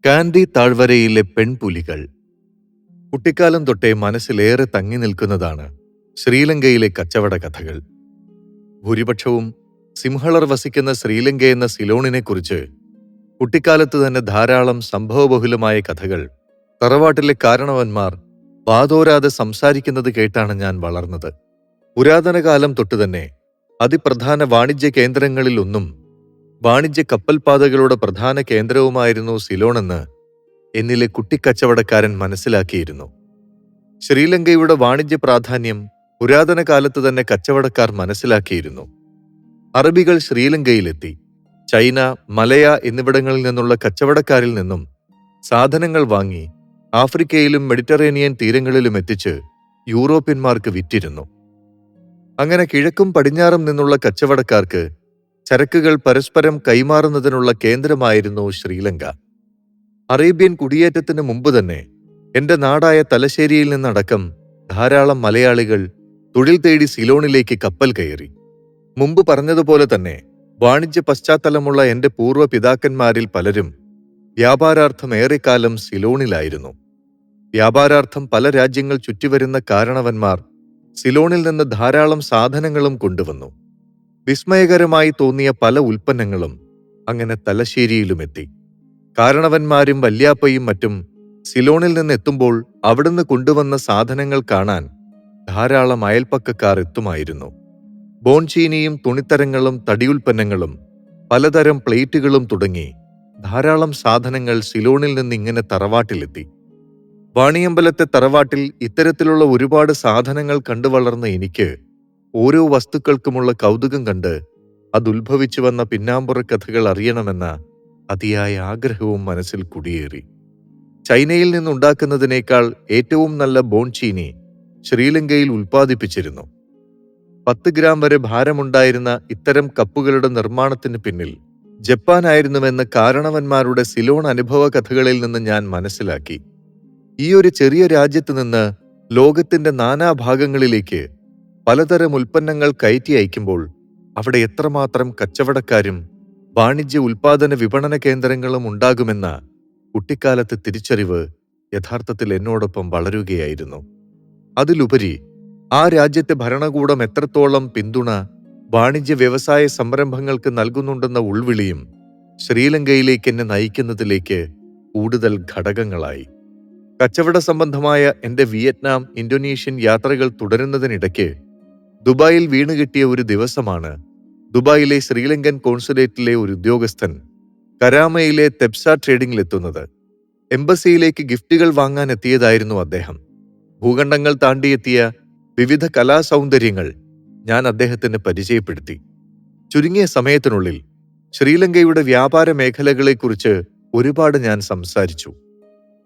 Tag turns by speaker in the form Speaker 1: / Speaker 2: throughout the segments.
Speaker 1: Candy താഴ്വരയിലെ പെൺപുലികൾ. കുട്ടിക്കാലം തൊട്ടേ മനസ്സിലേറെ തങ്ങി നിൽക്കുന്നതാണ് ശ്രീലങ്കയിലെ കച്ചവട കഥകൾ. ഭൂരിപക്ഷവും സിംഹളർ വസിക്കുന്ന ശ്രീലങ്ക എന്ന സിലോണിനെക്കുറിച്ച് കുട്ടിക്കാലത്ത് തന്നെ ധാരാളം സംഭവബഹുലമായ കഥകൾ തറവാട്ടിലെ കാരണവന്മാർ വാതോരാതെ സംസാരിക്കുന്നത് കേട്ടാണ് ഞാൻ വളർന്നത്. പുരാതന കാലം തൊട്ടുതന്നെ അതിപ്രധാന വാണിജ്യ കേന്ദ്രങ്ങളിലൊന്നും വാണിജ്യ കപ്പൽപാതകളുടെ പ്രധാന കേന്ദ്രവുമായിരുന്നു സിലോണെന്ന് എന്നിലെ കുട്ടിക്കച്ചവടക്കാരൻ മനസ്സിലാക്കിയിരുന്നു. ശ്രീലങ്കയുടെ വാണിജ്യ പ്രാധാന്യം പുരാതന കാലത്ത് തന്നെ കച്ചവടക്കാർ മനസ്സിലാക്കിയിരുന്നു. അറബികൾ ശ്രീലങ്കയിലെത്തി ചൈന, മലയ എന്നിവിടങ്ങളിൽ നിന്നുള്ള കച്ചവടക്കാരിൽ നിന്നും സാധനങ്ങൾ വാങ്ങി ആഫ്രിക്കയിലും മെഡിറ്ററേനിയൻ തീരങ്ങളിലും എത്തിച്ച് യൂറോപ്യന്മാർക്ക് വിറ്റിരുന്നു. അങ്ങനെ കിഴക്കും പടിഞ്ഞാറും നിന്നുള്ള കച്ചവടക്കാർക്ക് ചരക്കുകൾ പരസ്പരം കൈമാറുന്നതിനുള്ള കേന്ദ്രമായിരുന്നു ശ്രീലങ്ക. അറേബ്യൻ കുടിയേറ്റത്തിന് മുമ്പ് തന്നെ എന്റെ നാടായ തലശ്ശേരിയിൽ നിന്നടക്കം ധാരാളം മലയാളികൾ തൊഴിൽ തേടി സിലോണിലേക്ക് കപ്പൽ കയറി. മുമ്പ് പറഞ്ഞതുപോലെ തന്നെ വാണിജ്യ പശ്ചാത്തലമുള്ള എന്റെ പൂർവ്വ പിതാക്കന്മാരിൽ പലരും വ്യാപാരാർത്ഥം ഏറെക്കാലം സിലോണിലായിരുന്നു. വ്യാപാരാർത്ഥം പല രാജ്യങ്ങൾ ചുറ്റിവരുന്ന കാരണവന്മാർ സിലോണിൽ നിന്ന് ധാരാളം സാധനങ്ങളും കൊണ്ടുവന്നു. വിസ്മയകരമായി തോന്നിയ പല ഉൽപ്പന്നങ്ങളും അങ്ങനെ തലശ്ശേരിയിലുമെത്തി. കാരണവന്മാരും വല്യാപ്പയും മറ്റും സിലോണിൽ നിന്ന് എത്തുമ്പോൾ അവിടുന്ന് കൊണ്ടുവന്ന സാധനങ്ങൾ കാണാൻ ധാരാളം അയൽപ്പക്കക്കാർ എത്തുമായിരുന്നു. ബോൺചീനിയും തുണിത്തരങ്ങളും തടിയുൽപ്പന്നങ്ങളും പലതരം പ്ലേറ്റുകളും തുടങ്ങി ധാരാളം സാധനങ്ങൾ സിലോണിൽ നിന്ന് ഇങ്ങനെ തറവാട്ടിലെത്തി. വാണിയമ്പലത്തെ തറവാട്ടിൽ ഇത്തരത്തിലുള്ള ഒരുപാട് സാധനങ്ങൾ കണ്ടുവളർന്ന എനിക്ക് ഓരോ വസ്തുക്കൾക്കുമുള്ള കൗതുകം കണ്ട് അതുത്ഭവിച്ചു വന്ന പിന്നാമ്പുറ കഥകൾ അറിയണമെന്ന അതിയായ ആഗ്രഹവും മനസ്സിൽ കുടിയേറി. ചൈനയിൽ നിന്നുണ്ടാക്കുന്നതിനേക്കാൾ ഏറ്റവും നല്ല ബോൺചീനി ശ്രീലങ്കയിൽ ഉൽപ്പാദിപ്പിച്ചിരുന്നു. 10 ഗ്രാം വരെ ഭാരമുണ്ടായിരുന്ന ഇത്തരം കപ്പുകളുടെ നിർമ്മാണത്തിന് പിന്നിൽ ജപ്പാനായിരുന്നുവെന്ന് കാരണവന്മാരുടെ സിലോൺ അനുഭവ കഥകളിൽ നിന്ന് ഞാൻ മനസ്സിലാക്കി. ഈ ഒരു ചെറിയ രാജ്യത്ത് നിന്ന് ലോകത്തിന്റെ നാനാഭാഗങ്ങളിലേക്ക് പലതരം ഉൽപ്പന്നങ്ങൾ കയറ്റി അയക്കുമ്പോൾ അവിടെ എത്രമാത്രം കച്ചവടക്കാരും വാണിജ്യ ഉൽപാദന വിപണന കേന്ദ്രങ്ങളും ഉണ്ടാകുമെന്ന കുട്ടിക്കാലത്തെ തിരിച്ചറിവ് യഥാർത്ഥത്തിൽ എന്നോടൊപ്പം വളരുകയായിരുന്നു. അതിലുപരി ആ രാജ്യത്തെ ഭരണകൂടം എത്രത്തോളം പിന്തുണ വാണിജ്യ വ്യവസായ സംരംഭങ്ങൾക്ക് നൽകുന്നുണ്ടെന്ന ഉൾവിളിയും ശ്രീലങ്കയിലേക്ക് എന്നെ നയിക്കുന്നതിലേക്ക് കൂടുതൽ ഘടകങ്ങളായി. കച്ചവട സംബന്ധമായ എന്റെ വിയറ്റ്നാം, ഇന്തോനേഷ്യൻ യാത്രകൾ തുടരുന്നതിനിടയ്ക്ക് ദുബായിൽ വീണുകിട്ടിയ ഒരു ദിവസമാണ് ദുബായിലെ ശ്രീലങ്കൻ കോൺസുലേറ്റിലെ ഒരു ഉദ്യോഗസ്ഥൻ കരാമയിലെ തെപ്സ ട്രേഡിംഗിലെത്തുന്നത്. എംബസിയിലേക്ക് ഗിഫ്റ്റുകൾ വാങ്ങാൻ എത്തിയതായിരുന്നു അദ്ദേഹം. ഭൂഖണ്ഡങ്ങൾ താണ്ടിയെത്തിയ വിവിധ കലാസൗന്ദര്യങ്ങൾ ഞാൻ അദ്ദേഹത്തിന് പരിചയപ്പെടുത്തി. ചുരുങ്ങിയ സമയത്തിനുള്ളിൽ ശ്രീലങ്കയുടെ വ്യാപാര മേഖലകളെക്കുറിച്ച് ഒരുപാട് ഞാൻ സംസാരിച്ചു.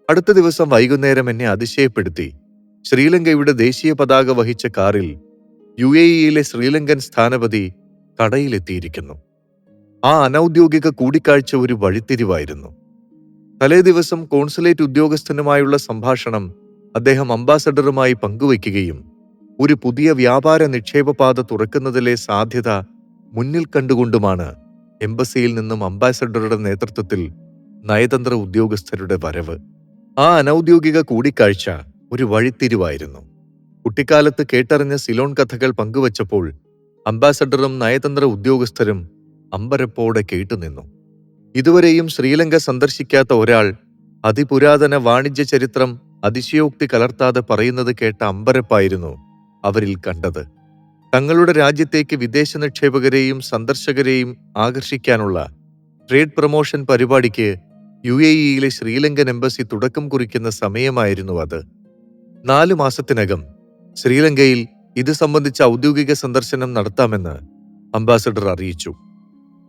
Speaker 1: അടുത്ത ദിവസം വൈകുന്നേരം എന്നെ അതിശയപ്പെടുത്തി ശ്രീലങ്കയുടെ ദേശീയ പതാക വഹിച്ച കാറിൽ UAE-യിലെ ശ്രീലങ്കൻ സ്ഥാനപതി കടയിലെത്തിയിരിക്കുന്നു. ആ അനൗദ്യോഗിക കൂടിക്കാഴ്ച ഒരു വഴിത്തിരിവായിരുന്നു. തലേ ദിവസം കോൺസുലേറ്റ് ഉദ്യോഗസ്ഥനുമായുള്ള സംഭാഷണം അദ്ദേഹം അംബാസഡറുമായി പങ്കുവയ്ക്കുകയും ഒരു പുതിയ വ്യാപാര നിക്ഷേപപാത തുറക്കുന്നതിലെ സാധ്യത മുന്നിൽ കണ്ടുകൊണ്ടുമാണ് എംബസിയിൽ നിന്നും അംബാസഡറുടെ നേതൃത്വത്തിൽ നയതന്ത്ര ഉദ്യോഗസ്ഥരുടെ വരവ്. ആ അനൗദ്യോഗിക കൂടിക്കാഴ്ച ഒരു വഴിത്തിരിവായിരുന്നു. കുട്ടിക്കാലത്ത് കേട്ടറിഞ്ഞ സിലോൺ കഥകൾ പങ്കുവച്ചപ്പോൾ അംബാസഡറും നയതന്ത്ര ഉദ്യോഗസ്ഥരും അമ്പരപ്പോടെ കേട്ടുനിന്നു. ഇതുവരെയും ശ്രീലങ്ക സന്ദർശിക്കാത്ത ഒരാൾ അതിപുരാതന വാണിജ്യ ചരിത്രം അതിശയോക്തി കലർത്താതെ പറയുന്നത് കേട്ട അമ്പരപ്പായിരുന്നു അവരിൽ കണ്ടത്. തങ്ങളുടെ രാജ്യത്തേക്ക് വിദേശ നിക്ഷേപകരെയും സന്ദർശകരെയും ആകർഷിക്കാനുള്ള ട്രേഡ് പ്രൊമോഷൻ പരിപാടിക്ക് UAE-യിലെ ശ്രീലങ്കൻ എംബസി തുടക്കം കുറിക്കുന്ന സമയമായിരുന്നു അത്. 4 മാസത്തിനകം ശ്രീലങ്കയിൽ ഇത് സംബന്ധിച്ച ഔദ്യോഗിക സന്ദർശനം നടത്താമെന്ന് അംബാസഡർ അറിയിച്ചു.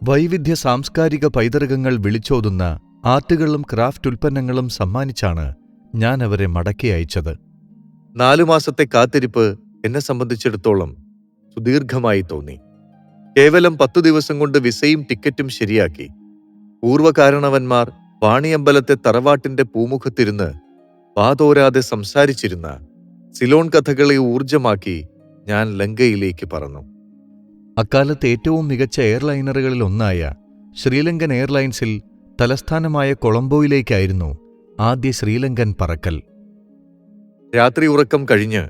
Speaker 1: വൈവിധ്യ സാംസ്കാരിക പൈതൃകങ്ങൾ വിളിച്ചോതുന്ന ആർട്ടുകളും ക്രാഫ്റ്റ് ഉൽപ്പന്നങ്ങളും സമ്മാനിച്ചാണ് ഞാൻ അവരെ മടക്കി അയച്ചത്. 4 മാസത്തെ കാത്തിരിപ്പ് എന്നെ സംബന്ധിച്ചിടത്തോളം സുദീർഘമായി തോന്നി. കേവലം 10 ദിവസം കൊണ്ട് വിസയും ടിക്കറ്റും ശരിയാക്കി. പൂർവ്വകാരണവന്മാർ വാണിയമ്പലത്തെ തറവാട്ടിന്റെ പൂമുഖത്തിരുന്ന് വാതോരാതെ സംസാരിച്ചിരുന്ന സിലോൺ കഥകളെ ഊർജമാക്കി ഞാൻ ലങ്കയിലേക്ക് പറന്നു. അക്കാലത്ത് ഏറ്റവും മികച്ച എയർലൈനറുകളിൽ ഒന്നായ ശ്രീലങ്കൻ എയർലൈൻസിൽ തലസ്ഥാനമായ കൊളംബോയിലേക്കായിരുന്നു ആദ്യ ശ്രീലങ്കൻ പറക്കൽ. രാത്രി ഉറക്കം കഴിഞ്ഞ്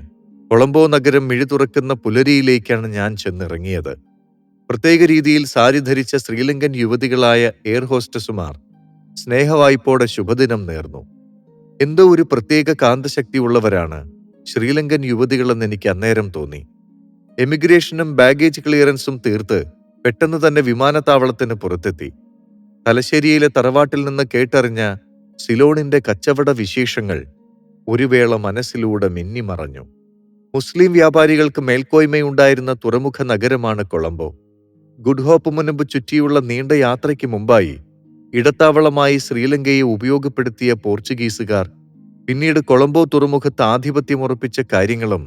Speaker 1: കൊളംബോ നഗരം മിഴിതുറക്കുന്ന പുലരിയിലേക്കാണ് ഞാൻ ചെന്നിറങ്ങിയത്. പ്രത്യേക രീതിയിൽ സാരി ധരിച്ച ശ്രീലങ്കൻ യുവതികളായ എയർ ഹോസ്റ്റസുമാർ സ്നേഹവായ്പോടെ ശുഭദിനം നേർന്നു. എന്തോ ഒരു പ്രത്യേക കാന്തശക്തിയുള്ളവരാണ് ശ്രീലങ്കൻ യുവതികളെന്ന് എനിക്ക് അന്നേരം തോന്നി. എമിഗ്രേഷനും ബാഗേജ് ക്ലിയറൻസും തീർത്ത് പെട്ടെന്ന് തന്നെ വിമാനത്താവളത്തിന് പുറത്തെത്തി. തലശ്ശേരിയിലെ തറവാട്ടിൽ നിന്ന് കേട്ടറിഞ്ഞ സിലോണിന്റെ കച്ചവട വിശേഷങ്ങൾ ഒരു വേള മനസ്സിലൂടെ മിന്നിമറഞ്ഞു. മുസ്ലിം വ്യാപാരികൾക്ക് മേൽക്കോയ്മയുണ്ടായിരുന്ന തുറമുഖ നഗരമാണ് കൊളംബോ. ഗുഡ് ഹോപ്പ് മുൻപ് ചുറ്റിയുള്ള നീണ്ട യാത്രയ്ക്ക് മുമ്പായി ഇടത്താവളമായി ശ്രീലങ്കയെ ഉപയോഗപ്പെടുത്തിയ പോർച്ചുഗീസുകാർ പിന്നീട് കൊളംബോ തുറമുഖത്ത് ആധിപത്യമുറപ്പിച്ച കാര്യങ്ങളും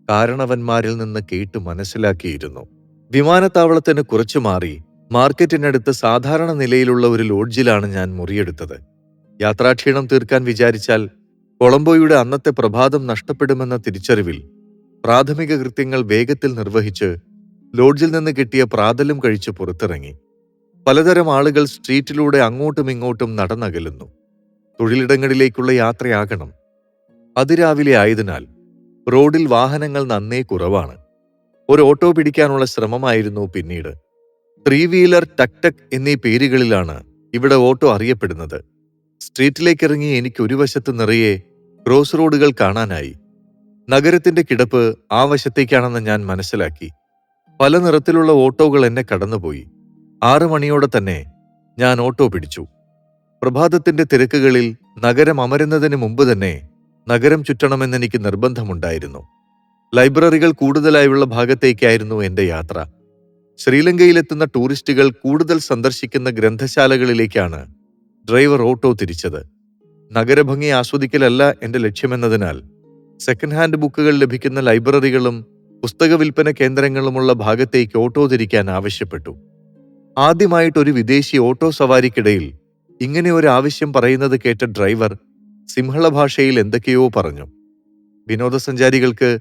Speaker 1: കാരണവന്മാരിൽ നിന്ന് കേട്ടു മനസ്സിലാക്കിയിരുന്നു. വിമാനത്താവളത്തിന് കുറച്ചു മാറി മാർക്കറ്റിനടുത്ത് സാധാരണ നിലയിലുള്ള ഒരു ലോഡ്ജിലാണ് ഞാൻ മുറിയെടുത്തത്. യാത്രാക്ഷീണം തീർക്കാൻ വിചാരിച്ചാൽ കൊളംബോയുടെ അന്നത്തെ പ്രഭാതം നഷ്ടപ്പെടുമെന്ന തിരിച്ചറിവിൽ പ്രാഥമിക കൃത്യങ്ങൾ വേഗത്തിൽ നിർവഹിച്ച് ലോഡ്ജിൽ നിന്ന് കിട്ടിയ പ്രാതലും കഴിച്ച് പുറത്തിറങ്ങി. പലതരം ആളുകൾ സ്ട്രീറ്റിലൂടെ അങ്ങോട്ടും ഇങ്ങോട്ടും നടന്നകലുന്നു. തൊഴിലിടങ്ങളിലേക്കുള്ള യാത്രയാകണം. അതിരാവിലെ ആയതിനാൽ റോഡിൽ വാഹനങ്ങൾ നന്നേ കുറവാണ്. ഒരു ഓട്ടോ പിടിക്കാനുള്ള ശ്രമമായിരുന്നു പിന്നീട്. 3 വീലർ, ടക് ടക് എന്നീ പേരുകളിലാണ് ഇവിടെ ഓട്ടോ അറിയപ്പെടുന്നത്. സ്ട്രീറ്റിലേക്കിറങ്ങി എനിക്ക് ഒരു വശത്ത് നിറയെ ക്രോസ് റോഡുകൾ കാണാനായി. നഗരത്തിന്റെ കിടപ്പ് ആ വശത്തേക്കാണെന്ന് ഞാൻ മനസ്സിലാക്കി. പല നിറത്തിലുള്ള ഓട്ടോകൾ എന്നെ കടന്നുപോയി. 6 മണിയോടെ തന്നെ ഞാൻ ഓട്ടോ പിടിച്ചു. പ്രഭാതത്തിന്റെ തിരക്കുകളിൽ നഗരം അമരുന്നതിന് മുമ്പ് തന്നെ നഗരം ചുറ്റണമെന്നെനിക്ക് നിർബന്ധമുണ്ടായിരുന്നു. ലൈബ്രറികൾ കൂടുതലായുള്ള ഭാഗത്തേക്കായിരുന്നു എന്റെ യാത്ര. ശ്രീലങ്കയിലെത്തുന്ന ടൂറിസ്റ്റുകൾ കൂടുതൽ സന്ദർശിക്കുന്ന ഗ്രന്ഥശാലകളിലേക്കാണ് ഡ്രൈവർ ഓട്ടോ തിരിച്ചത്. നഗരഭംഗി ആസ്വദിക്കലല്ല എന്റെ ലക്ഷ്യമെന്നതിനാൽ സെക്കൻഡ് ഹാൻഡ് ബുക്കുകൾ ലഭിക്കുന്ന ലൈബ്രറികളും പുസ്തക വിൽപ്പന കേന്ദ്രങ്ങളുമുള്ള ഭാഗത്തേക്ക് ഓട്ടോ തിരിക്കാൻ ആവശ്യപ്പെട്ടു. ആദ്യമായിട്ടൊരു വിദേശി ഓട്ടോ സവാരിക്കിടയിൽ ഇങ്ങനെ ഒരു ആവശ്യം പറയുന്നത് കേട്ട ഡ്രൈവർ സിംഹള ഭാഷയിൽ എന്തൊക്കെയോ പറഞ്ഞു. വിനോദസഞ്ചാരികൾക്ക്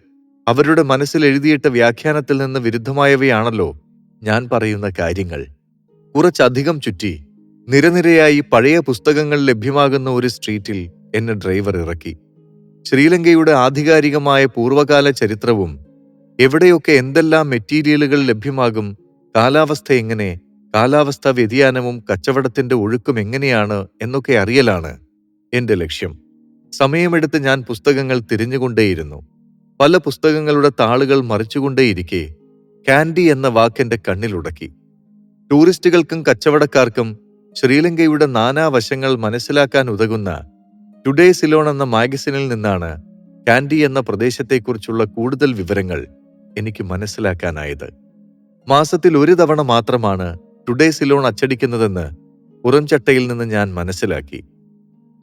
Speaker 1: അവരുടെ മനസ്സിൽ എഴുതിയിട്ട വ്യാഖ്യാനത്തിൽ നിന്ന് വിരുദ്ധമായവയാണല്ലോ ഞാൻ പറയുന്ന കാര്യങ്ങൾ. കുറച്ചധികം ചുറ്റി നിരനിരയായി പഴയ പുസ്തകങ്ങൾ ലഭ്യമാകുന്ന ഒരു സ്ട്രീറ്റിൽ എന്നെ ഡ്രൈവർ ഇറക്കി. ശ്രീലങ്കയുടെ ആധികാരികമായ പൂർവ്വകാല ചരിത്രവും എവിടെയൊക്കെ എന്തെല്ലാം മെറ്റീരിയലുകൾ ലഭ്യമാകും, കാലാവസ്ഥ എങ്ങനെ, കാലാവസ്ഥാ വ്യതിയാനവും കച്ചവടത്തിന്റെ ഒഴുക്കും എങ്ങനെയാണ് എന്നൊക്കെ അറിയലാണ് എന്റെ ലക്ഷ്യം. സമയമെടുത്ത് ഞാൻ പുസ്തകങ്ങൾ തിരിഞ്ഞുകൊണ്ടേയിരുന്നു. പല പുസ്തകങ്ങളുടെ താളുകൾ മറിച്ചുകൊണ്ടേയിരിക്കെ കാൻഡി എന്ന വാക്കെന്റെ കണ്ണിലുടക്കി. ടൂറിസ്റ്റുകൾക്കും കച്ചവടക്കാർക്കും ശ്രീലങ്കയുടെ നാനാവശങ്ങൾ മനസ്സിലാക്കാൻ ഉതകുന്ന ടുഡേ സിലോൺ എന്ന മാഗസിനിൽ നിന്നാണ് കാൻഡി എന്ന പ്രദേശത്തെക്കുറിച്ചുള്ള കൂടുതൽ വിവരങ്ങൾ എനിക്ക് മനസ്സിലാക്കാനായത്. മാസത്തിൽ ഒരു തവണ മാത്രമാണ് ടുഡേ സിലോൺ അച്ചടിക്കുന്നതെന്ന് പുറംചട്ടയിൽ നിന്ന് ഞാൻ മനസ്സിലാക്കി.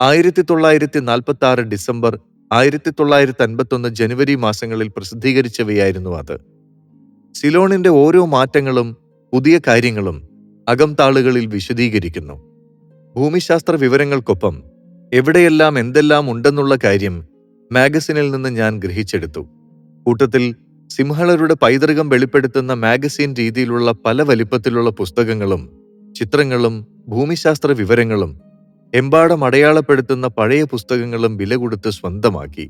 Speaker 1: 1946 ഡിസംബർ, 1951 ജനുവരി മാസങ്ങളിൽ പ്രസിദ്ധീകരിച്ചവയായിരുന്നു അത്. സിലോണിന്റെ ഓരോ മാറ്റങ്ങളും പുതിയ കാര്യങ്ങളും അകംതാളുകളിൽ വിശദീകരിക്കുന്നു. ഭൂമിശാസ്ത്ര വിവരങ്ങൾക്കൊപ്പം എവിടെയെല്ലാം എന്തെല്ലാം ഉണ്ടെന്നുള്ള കാര്യം മാഗസിനിൽ നിന്ന് ഞാൻ ഗ്രഹിച്ചെടുത്തു. കൂട്ടത്തിൽ സിംഹളരുടെ പൈതൃകം വെളിപ്പെടുത്തുന്ന മാഗസിൻ രീതിയിലുള്ള പല വലിപ്പത്തിലുള്ള പുസ്തകങ്ങളും ചിത്രങ്ങളും ഭൂമിശാസ്ത്ര വിവരങ്ങളും എമ്പാടം അടയാളപ്പെടുത്തുന്ന പഴയ പുസ്തകങ്ങളും വില കൊടുത്ത് സ്വന്തമാക്കി.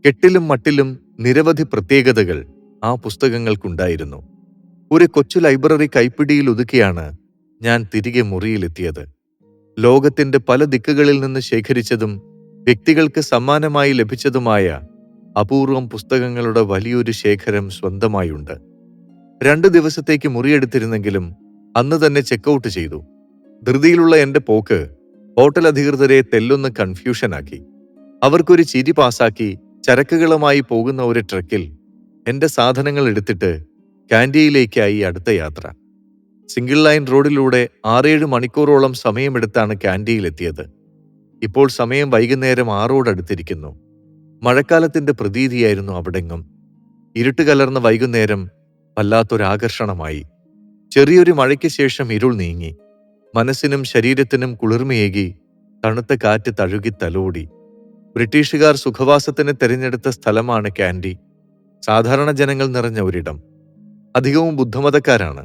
Speaker 1: കെട്ടിലും മട്ടിലും നിരവധി പ്രത്യേകതകൾ ആ പുസ്തകങ്ങൾക്കുണ്ടായിരുന്നു. ഒരു കൊച്ചു ലൈബ്രറി കൈപ്പിടിയിൽ ഒതുക്കിയാണ് ഞാൻ തിരികെ മുറിയിലെത്തിയത്. ലോകത്തിന്റെ പല ദിക്കുകളിൽ നിന്ന് ശേഖരിച്ചതും വ്യക്തികൾക്ക് സമ്മാനമായി ലഭിച്ചതുമായ അപൂർവം പുസ്തകങ്ങളുടെ വലിയൊരു ശേഖരം സ്വന്തമായുണ്ട്. 2 ദിവസത്തേക്ക് മുറിയെടുത്തിരുന്നെങ്കിലും അന്ന് തന്നെ ചെക്കൗട്ട് ചെയ്തു. ധൃതിയിലുള്ള എന്റെ പോക്ക് ഹോട്ടൽ അധികൃതരെ തെല്ലൊന്ന് കൺഫ്യൂഷനാക്കി. അവർക്കൊരു ചിരി പാസാക്കി ചരക്കുകളുമായി പോകുന്ന ഒരു ട്രക്കിൽ എന്റെ സാധനങ്ങൾ എടുത്തിട്ട് കാൻഡിയിലേക്കായി അടുത്ത യാത്ര. സിംഗിൾ ലൈൻ റോഡിലൂടെ 6-7 മണിക്കൂറോളം സമയമെടുത്താണ് കാൻഡിയിലെത്തിയത്. ഇപ്പോൾ സമയം വൈകുന്നേരം 6 മഴക്കാലത്തിന്റെ പ്രതീതിയായിരുന്നു അവിടെങ്ങും. ഇരുട്ട് കലർന്ന വൈകുന്നേരം വല്ലാത്തൊരാകർഷണമായി. ചെറിയൊരു മഴയ്ക്ക് ശേഷം ഇരുൾ നീങ്ങി. മനസ്സിനും ശരീരത്തിനും കുളിർമയേകി തണുത്ത കാറ്റ് തഴുകി തലോടി. ബ്രിട്ടീഷുകാർ സുഖവാസത്തിന് തെരഞ്ഞെടുത്ത സ്ഥലമാണ് കാൻഡി. സാധാരണ ജനങ്ങൾ നിറഞ്ഞ ഒരിടം. അധികവും ബുദ്ധമതക്കാരാണ്.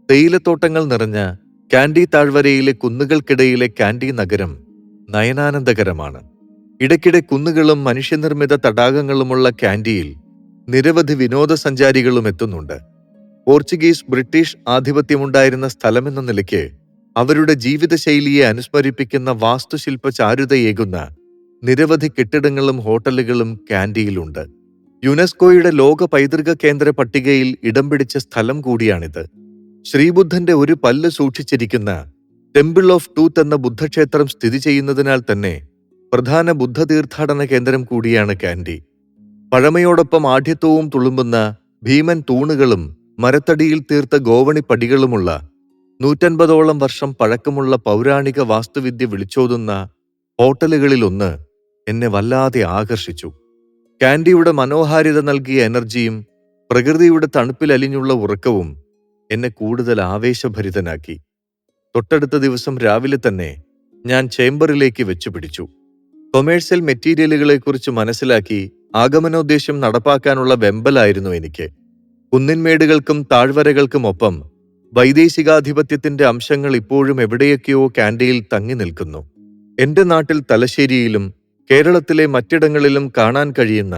Speaker 1: തേയിലത്തോട്ടങ്ങൾ നിറഞ്ഞ കാൻഡി താഴ്വരയിലെ കുന്നുകൾക്കിടയിലെ കാൻഡി നഗരം നയനാനന്ദകരമാണ്. ഇടയ്ക്കിടെ കുന്നുകളും മനുഷ്യനിർമ്മിത തടാകങ്ങളുമുള്ള കാൻഡിയിൽ നിരവധി വിനോദസഞ്ചാരികളും എത്തുന്നുണ്ട്. പോർച്ചുഗീസ് ബ്രിട്ടീഷ് ആധിപത്യമുണ്ടായിരുന്ന സ്ഥലമെന്ന നിലയ്ക്ക് അവരുടെ ജീവിതശൈലിയെ അനുസ്മരിപ്പിക്കുന്ന വാസ്തുശില്പ ചാരുതയേകുന്ന നിരവധി കെട്ടിടങ്ങളും ഹോട്ടലുകളും കാൻഡിയിലുണ്ട്. യുനെസ്കോയുടെ ലോക പൈതൃക കേന്ദ്ര പട്ടികയിൽ ഇടം പിടിച്ച സ്ഥലം കൂടിയാണിത്. ശ്രീബുദ്ധന്റെ ഒരു പല്ല് സൂക്ഷിച്ചിരിക്കുന്ന ടെമ്പിൾ ഓഫ് ടൂത്ത് എന്ന ബുദ്ധക്ഷേത്രം സ്ഥിതി ചെയ്യുന്നതിനാൽ തന്നെ പ്രധാന ബുദ്ധ തീർത്ഥാടന കേന്ദ്രം കൂടിയാണ് കാൻഡി. പഴമയോടൊപ്പം ആഢ്യത്വവും തുളുമ്പുന്ന ഭീമൻ തൂണുകളും മരത്തടിയിൽ തീർത്ത ഗോവണി പടികളുമുള്ള 150ഓളം വർഷം പഴക്കമുള്ള പൗരാണിക വാസ്തുവിദ്യ വിളിച്ചോതുന്ന ഹോട്ടലുകളിലൊന്ന് എന്നെ വല്ലാതെ ആകർഷിച്ചു. കാൻഡിയുടെ മനോഹാരിത നൽകിയ എനർജിയും പ്രകൃതിയുടെ തണുപ്പിലലിഞ്ഞുള്ള ഉറക്കവും എന്നെ കൂടുതൽ ആവേശഭരിതനാക്കി. തൊട്ടടുത്ത ദിവസം രാവിലെ തന്നെ ഞാൻ ചേംബറിലേക്ക് വെച്ചുപിടിച്ചു. കൊമേഴ്സ്യൽ മെറ്റീരിയലുകളെക്കുറിച്ച് മനസ്സിലാക്കി ആഗമനോദ്ദേശ്യം നടപ്പാക്കാനുള്ള വെമ്പലായിരുന്നു എനിക്ക്. കുന്നിന്മേടുകൾക്കും താഴ്വരകൾക്കുമൊപ്പം വൈദേശികാധിപത്യത്തിന്റെ അംശങ്ങൾ ഇപ്പോഴും എവിടെയൊക്കെയോ കാൻഡിയിൽ തങ്ങി നിൽക്കുന്നു. എന്റെ നാട്ടിൽ തലശ്ശേരിയിലും കേരളത്തിലെ മറ്റിടങ്ങളിലും കാണാൻ കഴിയുന്ന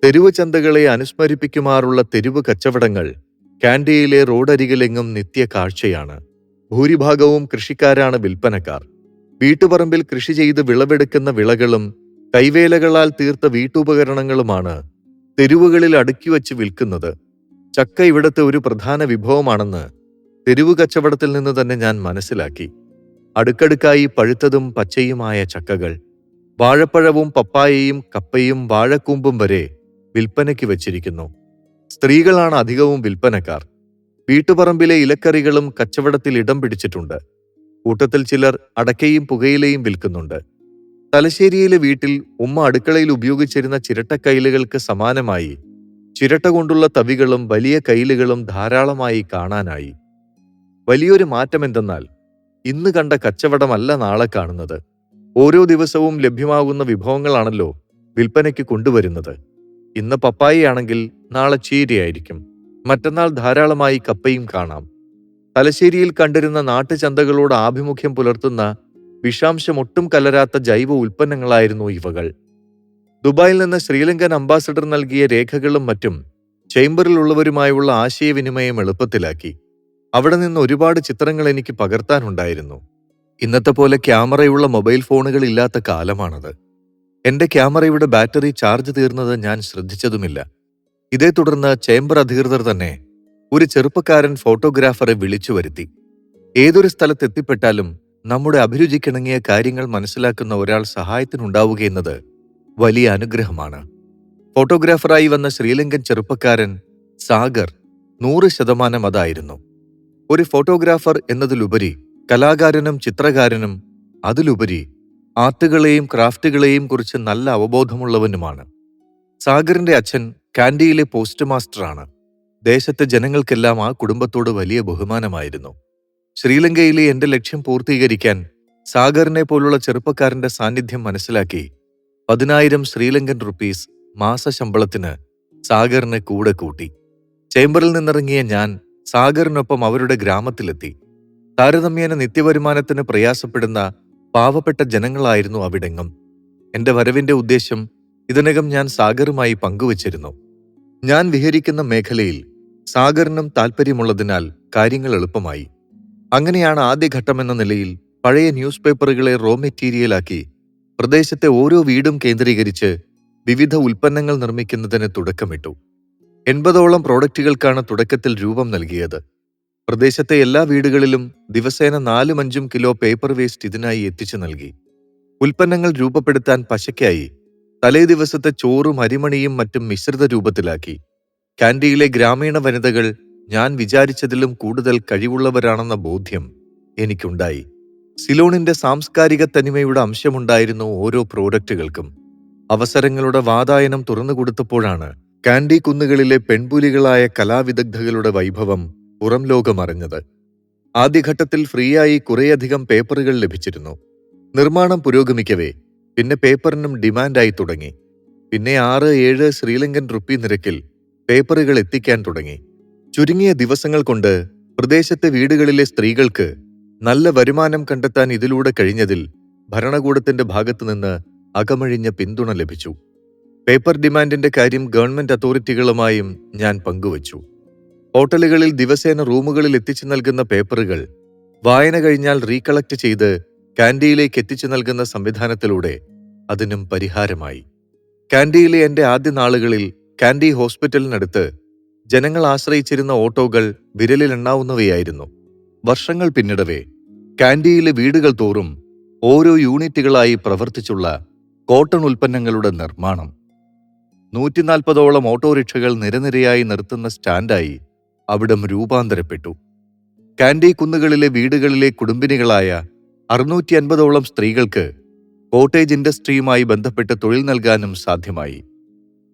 Speaker 1: തെരുവ് ചന്തകളെ അനുസ്മരിപ്പിക്കുമാറുള്ള തെരുവ് കച്ചവടങ്ങൾ കാൻഡിയിലെ റോഡരികിലെങ്ങും നിത്യ കാഴ്ചയാണ്. ഭൂരിഭാഗവും കൃഷിക്കാരാണ് വിൽപ്പനക്കാർ. വീട്ടുപറമ്പിൽ കൃഷി ചെയ്ത് വിളവെടുക്കുന്ന വിളകളും കൈവേലകളാൽ തീർത്ത വീട്ടുപകരണങ്ങളുമാണ് തെരുവുകളിൽ അടുക്കിവച്ച് വിൽക്കുന്നത്. ചക്ക ഇവിടത്തെ ഒരു പ്രധാന വിഭവമാണെന്ന് തെരുവ് കച്ചവടത്തിൽ നിന്ന് തന്നെ ഞാൻ മനസ്സിലാക്കി. അടുക്കടുക്കായി പഴുത്തതും പച്ചയുമായ ചക്കകൾ, വാഴപ്പഴവും പപ്പായയും കപ്പയും വാഴക്കൂമ്പും വരെ വിൽപ്പനയ്ക്ക് വച്ചിരിക്കുന്നു. സ്ത്രീകളാണ് അധികവും വിൽപ്പനക്കാർ. വീട്ടുപറമ്പിലെ ഇലക്കറികളും കച്ചവടത്തിൽ ഇടം പിടിച്ചിട്ടുണ്ട്. കൂട്ടത്തിൽ ചിലർ അടക്കയും പുകയിലയും വിൽക്കുന്നുണ്ട്. തലശ്ശേരിയിലെ വീട്ടിൽ ഉമ്മ അടുക്കളയിൽ ഉപയോഗിച്ചിരുന്ന ചിരട്ടക്കയിലുകൾക്ക് സമാനമായി ചിരട്ട കൊണ്ടുള്ള തവികളും വലിയ കയിലുകളും ധാരാളമായി കാണാനായി. വലിയൊരു മാറ്റമെന്തെന്നാൽ ഇന്ന് കണ്ട കച്ചവടമല്ല നാളെ കാണുന്നത്. ഓരോ ദിവസവും ലഭ്യമാകുന്ന വിഭവങ്ങളാണല്ലോ വിൽപ്പനയ്ക്ക് കൊണ്ടുവരുന്നത്. ഇന്ന് പപ്പായയാണെങ്കിൽ നാളെ ചീരയായിരിക്കും, മറ്റന്നാൾ ധാരാളമായി കപ്പയും കാണാം. തലശ്ശേരിയിൽ കണ്ടിരുന്ന നാട്ടുചന്തകളോട് ആഭിമുഖ്യം പുലർത്തുന്ന വിഷാംശം ഒട്ടും കലരാത്ത ജൈവ ഉൽപ്പന്നങ്ങളായിരുന്നു ഇവകൾ. ദുബായിൽ നിന്ന് ശ്രീലങ്കൻ അംബാസഡർ നൽകിയ രേഖകളും മറ്റും ചേംബറിലുള്ളവരുമായുള്ള ആശയവിനിമയം എളുപ്പത്തിലാക്കി. അവിടെ നിന്ന് ഒരുപാട് ചിത്രങ്ങൾ എനിക്ക് പകർത്താനുണ്ടായിരുന്നു. ഇന്നത്തെ പോലെ ക്യാമറയുള്ള മൊബൈൽ ഫോണുകൾ ഇല്ലാത്ത കാലമാണത്. എന്റെ ക്യാമറയുടെ ബാറ്ററി ചാർജ് തീർന്നത് ഞാൻ ശ്രദ്ധിച്ചതുമില്ല. ഇതേ തുടർന്ന് ചേംബർ അധികൃതർ തന്നെ ഒരു ചെറുപ്പക്കാരൻ ഫോട്ടോഗ്രാഫറെ വിളിച്ചു വരുത്തി. ഏതൊരു സ്ഥലത്തെത്തിപ്പെട്ടാലും നമ്മുടെ അഭിരുചിക്കിണങ്ങിയ കാര്യങ്ങൾ മനസ്സിലാക്കുന്ന ഒരാൾ സഹായത്തിനുണ്ടാവുകയെന്നത് വലിയ അനുഗ്രഹമാണ്. ഫോട്ടോഗ്രാഫറായി വന്ന ശ്രീലങ്കൻ ചെറുപ്പക്കാരൻ സാഗർ 100% അതായിരുന്നു. ഒരു ഫോട്ടോഗ്രാഫർ എന്നതിലുപരി കലാകാരനും ചിത്രകാരനും അതിലുപരി ആർട്ടുകളെയും ക്രാഫ്റ്റുകളെയും കുറിച്ച് നല്ല അവബോധമുള്ളവനുമാണ്. സാഗറിന്റെ അച്ഛൻ കാൻഡിയിലെ പോസ്റ്റ് മാസ്റ്ററാണ്. ദേശത്തെ ജനങ്ങൾക്കെല്ലാം ആ കുടുംബത്തോട് വലിയ ബഹുമാനമായിരുന്നു. ശ്രീലങ്കയിലെ എന്റെ ലക്ഷ്യം പൂർത്തീകരിക്കാൻ സാഗറിനെ പോലുള്ള ചെറുപ്പക്കാരന്റെ സാന്നിധ്യം മനസ്സിലാക്കി 10,000 ശ്രീലങ്കൻ റുപ്പീസ് മാസശമ്പളത്തിന് സാഗറിനെ കൂടെ കൂട്ടി. ചേംബറിൽ നിന്നിറങ്ങിയ ഞാൻ സാഗറിനൊപ്പം അവരുടെ ഗ്രാമത്തിലെത്തി. താരതമ്യേന നിത്യവരുമാനത്തിന് പ്രയാസപ്പെടുന്ന പാവപ്പെട്ട ജനങ്ങളായിരുന്നു അവിടെങ്ങും. എന്റെ വരവിന്റെ ഉദ്ദേശം ഇതിനകം ഞാൻ സാഗറുമായി പങ്കുവച്ചിരുന്നു. ഞാൻ വിഹരിക്കുന്ന മേഖലയിൽ സാഗറിനും താൽപ്പര്യമുള്ളതിനാൽ കാര്യങ്ങൾ എളുപ്പമായി. അങ്ങനെയാണ് ആദ്യഘട്ടമെന്ന നിലയിൽ പഴയ ന്യൂസ് പേപ്പറുകളെ റോ മെറ്റീരിയലാക്കി പ്രദേശത്തെ ഓരോ വീടും കേന്ദ്രീകരിച്ച് വിവിധ ഉൽപ്പന്നങ്ങൾ നിർമ്മിക്കുന്നതിന് തുടക്കമിട്ടു. 80ഓളം പ്രോഡക്റ്റുകൾക്കാണ് തുടക്കത്തിൽ രൂപം നൽകിയത്. പ്രദേശത്തെ എല്ലാ വീടുകളിലും ദിവസേന 4-5 കിലോ പേപ്പർ വേസ്റ്റ് ഇതിനായി എത്തിച്ചു നൽകി. ഉൽപ്പന്നങ്ങൾ രൂപപ്പെടുത്താൻ പശയ്ക്കായി തലേ ദിവസത്തെ ചോറും അരിമണിയും മറ്റും മിശ്രിത രൂപത്തിലാക്കി. കാൻഡിയിലെ ഗ്രാമീണ വനിതകൾ ഞാൻ വിചാരിച്ചതിലും കൂടുതൽ കഴിവുള്ളവരാണെന്ന ബോധ്യം എനിക്കുണ്ടായി. സിലോണിന്റെ സാംസ്കാരിക തനിമയുടെ അംശമുണ്ടായിരുന്നു ഓരോ പ്രോഡക്റ്റുകൾക്കും. അവസരങ്ങളുടെ വാതായനം തുറന്നുകൊടുത്തപ്പോഴാണ് കാൻഡി കുന്നുകളിലെ പെൺപുലികളായ കലാവിദഗ്ധകളുടെ വൈഭവം പുറം ലോകമറിഞ്ഞത്. ആദ്യഘട്ടത്തിൽ ഫ്രീയായി കുറേയധികം പേപ്പറുകൾ ലഭിച്ചിരുന്നു. നിർമ്മാണം പുരോഗമിക്കവേ പിന്നെ പേപ്പറിനും ഡിമാൻഡായി തുടങ്ങി. പിന്നെ 6-7 ശ്രീലങ്കൻ റുപ്പി നിരക്കിൽ പേപ്പറുകൾ എത്തിക്കാൻ തുടങ്ങി. ചുരുങ്ങിയ ദിവസങ്ങൾ കൊണ്ട് പ്രദേശത്തെ വീടുകളിലെ സ്ത്രീകൾക്ക് നല്ല വരുമാനം കണ്ടെത്താൻ ഇതിലൂടെ കഴിഞ്ഞതിൽ ഭരണകൂടത്തിന്റെ ഭാഗത്തുനിന്ന് അകമഴിഞ്ഞ പിന്തുണ ലഭിച്ചു. പേപ്പർ ഡിമാൻഡിന്റെ കാര്യം ഗവൺമെന്റ് അതോറിറ്റികളുമായും ഞാൻ പങ്കുവച്ചു. ഹോട്ടലുകളിൽ ദിവസേന റൂമുകളിൽ എത്തിച്ചു നൽകുന്ന പേപ്പറുകൾ വായന കഴിഞ്ഞാൽ റീകളക്ട് ചെയ്ത് കാൻഡിയിലേക്ക് എത്തിച്ചു നൽകുന്ന സംവിധാനത്തിലൂടെ അതിനും പരിഹാരമായി. കാൻഡിയിലെ എന്റെ ആദ്യ നാളുകളിൽ കാൻഡി ഹോസ്പിറ്റലിനടുത്ത് ജനങ്ങൾ ആശ്രയിച്ചിരുന്ന ഓട്ടോകൾ വിരലിലെണ്ണാവുന്നവയായിരുന്നു. വർഷങ്ങൾ പിന്നിടവേ കാൻഡിയിലെ വീടുകൾ തോറും ഓരോ യൂണിറ്റുകളായി പ്രവർത്തിച്ചുള്ള കോട്ടൺ ഉൽപ്പന്നങ്ങളുടെ നിർമ്മാണം. 140ഓളം ഓട്ടോറിക്ഷകൾ നിരനിരയായി നിർത്തുന്ന സ്റ്റാൻഡായി അവിടം രൂപാന്തരപ്പെട്ടു. കാൻഡി കുന്നുകളിലെ വീടുകളിലെ കുടുംബിനികളായ 650ഓളം സ്ത്രീകൾക്ക് കോട്ടേജ് ഇൻഡസ്ട്രിയുമായി ബന്ധപ്പെട്ട് തൊഴിൽ നൽകാനും സാധ്യമായി.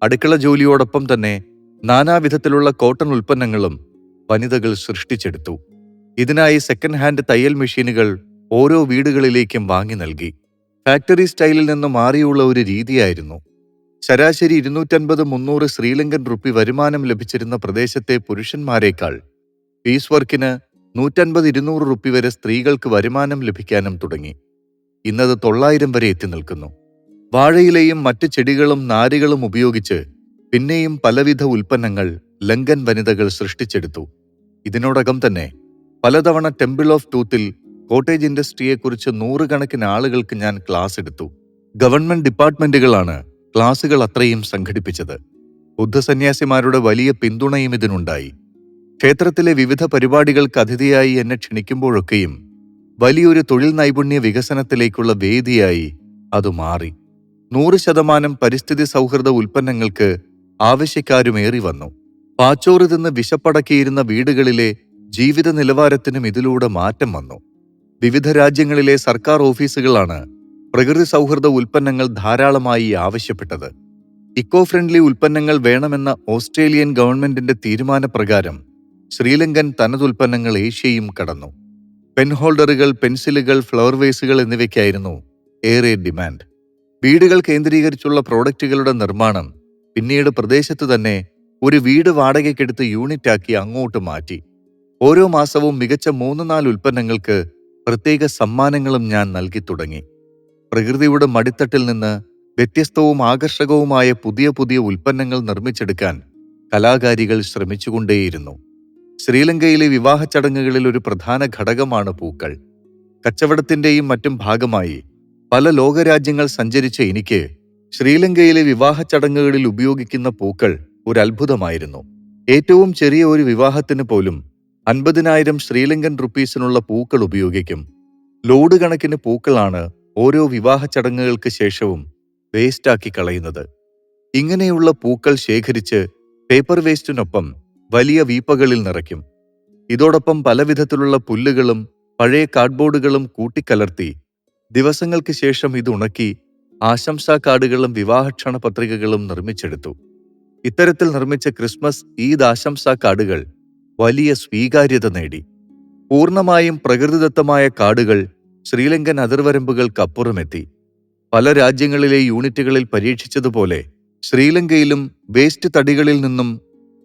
Speaker 1: അടുക്കള ജോലിയോടൊപ്പം തന്നെ നാനാവിധത്തിലുള്ള കോട്ടൺ ഉൽപ്പന്നങ്ങളും വനിതകൾ സൃഷ്ടിച്ചെടുത്തു. ഇതിനായി സെക്കൻഡ് ഹാൻഡ് തയ്യൽ മെഷീനുകൾ ഓരോ വീടുകളിലേക്കും വാങ്ങി നൽകി. ഫാക്ടറി സ്റ്റൈലിൽ നിന്ന് മാറിയുള്ള ഒരു രീതിയായിരുന്നു. ശരാശരി 250-300 ശ്രീലങ്കൻ റുപ്പി വരുമാനം ലഭിച്ചിരുന്ന പ്രദേശത്തെ പുരുഷന്മാരെക്കാൾ പീസ് വർക്കിന് 150-200 റുപ്പി വരെ സ്ത്രീകൾക്ക് വരുമാനം ലഭിക്കാനും തുടങ്ങി. ഇന്നത് 900 വരെ എത്തി നിൽക്കുന്നു. വാഴയിലയും മറ്റ് ചെടികളും നാരുകളും ഉപയോഗിച്ച് പിന്നെയും പലവിധ ഉൽപ്പന്നങ്ങൾ ലങ്കൻ വനിതകൾ സൃഷ്ടിച്ചെടുത്തു. ഇതിനോടകം തന്നെ പലതവണ ടെമ്പിൾ ഓഫ് ടൂത്തിൽ കോട്ടേജ് ഇൻഡസ്ട്രിയെക്കുറിച്ച് 100 കണക്കിന് ആളുകൾക്ക് ഞാൻ ക്ലാസ് എടുത്തു. ഗവൺമെന്റ് ഡിപ്പാർട്ട്മെന്റുകളാണ് ക്ലാസുകൾ അത്രയും സംഘടിപ്പിച്ചത്. ബുദ്ധസന്യാസിമാരുടെ വലിയ പിന്തുണയും ഇതിനുണ്ടായി. ക്ഷേത്രത്തിലെ വിവിധ പരിപാടികൾക്ക് അതിഥിയായി എന്നെ ക്ഷണിക്കുമ്പോഴൊക്കെയും വലിയൊരു തൊഴിൽ നൈപുണ്യ വികസനത്തിലേക്കുള്ള വേദിയായി അത് മാറി. 100% പരിസ്ഥിതി സൗഹൃദ ഉൽപ്പന്നങ്ങൾക്ക് ആവശ്യക്കാരുമേറി വന്നു. പാച്ചോറ് തിന്ന് വിശപ്പടക്കിയിരുന്ന വീടുകളിലെ ജീവിത നിലവാരത്തിനും ഇതിലൂടെ മാറ്റം വന്നു. വിവിധ രാജ്യങ്ങളിലെ സർക്കാർ ഓഫീസുകളാണ് പ്രകൃതി സൗഹൃദ ഉൽപ്പന്നങ്ങൾ ധാരാളമായി ആവശ്യപ്പെട്ടത്. ഇക്കോ ഫ്രണ്ട്ലി ഉൽപ്പന്നങ്ങൾ വേണമെന്ന ഓസ്ട്രേലിയൻ ഗവൺമെന്റിന്റെ തീരുമാനപ്രകാരം ശ്രീലങ്കൻ തനതുൽപ്പന്നങ്ങൾ ഏഷ്യയും കടന്നു. പെൻ ഹോൾഡറുകൾ, പെൻസിലുകൾ, ഫ്ലവർ വേസുകൾ എന്നിവയ്ക്കായിരുന്നു ഏറെ ഡിമാൻഡ്. വീടുകൾ കേന്ദ്രീകരിച്ചുള്ള പ്രോഡക്റ്റുകളുടെ നിർമ്മാണം പിന്നീട് പ്രദേശത്ത് തന്നെ ഒരു വീട് വാടകയ്ക്കെടുത്ത് യൂണിറ്റാക്കി അങ്ങോട്ട് മാറ്റി. ഓരോ മാസവും മികച്ച 3-4 ഉൽപ്പന്നങ്ങൾക്ക് പ്രത്യേക സമ്മാനങ്ങളും ഞാൻ നൽകി തുടങ്ങി. പ്രകൃതിയുടെ മടിത്തട്ടിൽ നിന്ന് വ്യത്യസ്തവും ആകർഷകവുമായ പുതിയ പുതിയ ഉൽപ്പന്നങ്ങൾ നിർമ്മിച്ചെടുക്കാൻ കലാകാരികൾ ശ്രമിച്ചുകൊണ്ടേയിരുന്നു. ശ്രീലങ്കയിലെ വിവാഹ ചടങ്ങുകളിൽ ഒരു പ്രധാന ഘടകമാണ് പൂക്കൾ. കച്ചവടത്തിന്റെയും മറ്റും ഭാഗമായി പല ലോകരാജ്യങ്ങൾ സഞ്ചരിച്ച എനിക്ക് ശ്രീലങ്കയിലെ വിവാഹ ചടങ്ങുകളിൽ ഉപയോഗിക്കുന്ന പൂക്കൾ ഒരു അത്ഭുതമായിരുന്നു. ഏറ്റവും ചെറിയ ഒരു വിവാഹത്തിന് പോലും 50,000 ശ്രീലങ്കൻ റുപ്പീസിനുള്ള പൂക്കൾ ഉപയോഗിക്കും. ലോഡ് കണക്കിന് പൂക്കളാണ് ഓരോ വിവാഹ ചടങ്ങുകൾക്ക് ശേഷവും വേസ്റ്റാക്കി കളയുന്നത്. ഇങ്ങനെയുള്ള പൂക്കൾ ശേഖരിച്ച് പേപ്പർ വേസ്റ്റിനൊപ്പം വലിയ വീപ്പകളിൽ നിറയ്ക്കും. ഇതോടൊപ്പം പലവിധത്തിലുള്ള പുല്ലുകളും പഴയ കാർഡ്ബോർഡുകളും കൂട്ടിക്കലർത്തി ദിവസങ്ങൾക്ക് ശേഷം ഇത് ഉണക്കി ആശംസാ കാർഡുകളും വിവാഹക്ഷണ പത്രികകളും നിർമ്മിച്ചെടുത്തു. ഇത്തരത്തിൽ നിർമ്മിച്ച ക്രിസ്മസ്, ഈദ് ആശംസാ കാർഡുകൾ വലിയ സ്വീകാര്യത നേടി. പൂർണ്ണമായും പ്രകൃതിദത്തമായ കാർഡുകൾ ശ്രീലങ്കൻ അതിർവരമ്പുകൾക്കപ്പുറമെത്തി. പല രാജ്യങ്ങളിലെ യൂണിറ്റുകളിൽ പരീക്ഷിച്ചതുപോലെ ശ്രീലങ്കയിലും വേസ്റ്റ് തടികളിൽ നിന്നും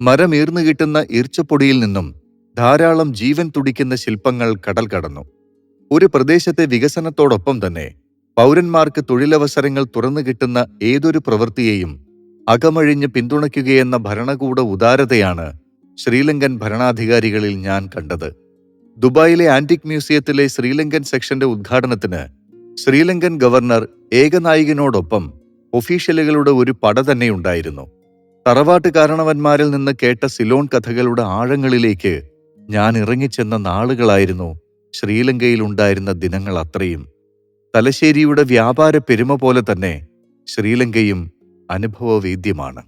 Speaker 1: മരമീർന്നു കിട്ടുന്ന ഈർച്ചപ്പൊടിയിൽ നിന്നും ധാരാളം ജീവൻ തുടിക്കുന്ന ശില്പങ്ങൾ കടൽ കടന്നു. ഒരു പ്രദേശത്തെ വികസനത്തോടൊപ്പം തന്നെ പൗരന്മാർക്ക് തൊഴിലവസരങ്ങൾ തുറന്നു കിട്ടുന്ന ഏതൊരു പ്രവൃത്തിയെയും അകമഴിഞ്ഞ് പിന്തുണയ്ക്കുകയെന്ന ഭരണകൂട ഉദാരതയാണ് ശ്രീലങ്കൻ ഭരണാധികാരികളിൽ ഞാൻ കണ്ടത്. ദുബായിലെ ആന്റിക് മ്യൂസിയത്തിലെ ശ്രീലങ്കൻ സെക്ഷന്റെ ഉദ്ഘാടനത്തിന് ശ്രീലങ്കൻ ഗവർണർ ഏകനായികനോടൊപ്പം ഒഫീഷ്യലുകളുടെ ഒരു പട തന്നെയുണ്ടായിരുന്നു. തറവാട്ട് കാരണവന്മാരിൽ നിന്ന് കേട്ട സിലോൺ കഥകളുടെ ആഴങ്ങളിലേക്ക് ഞാൻ ഇറങ്ങിച്ചെന്ന നാളുകളായിരുന്നു ശ്രീലങ്കയിലുണ്ടായിരുന്ന ദിനങ്ങൾ അത്രയും. തലശ്ശേരിയുടെ വ്യാപാര പെരുമ പോലെ തന്നെ ശ്രീലങ്കയും അനുഭവവേദ്യമാണ്.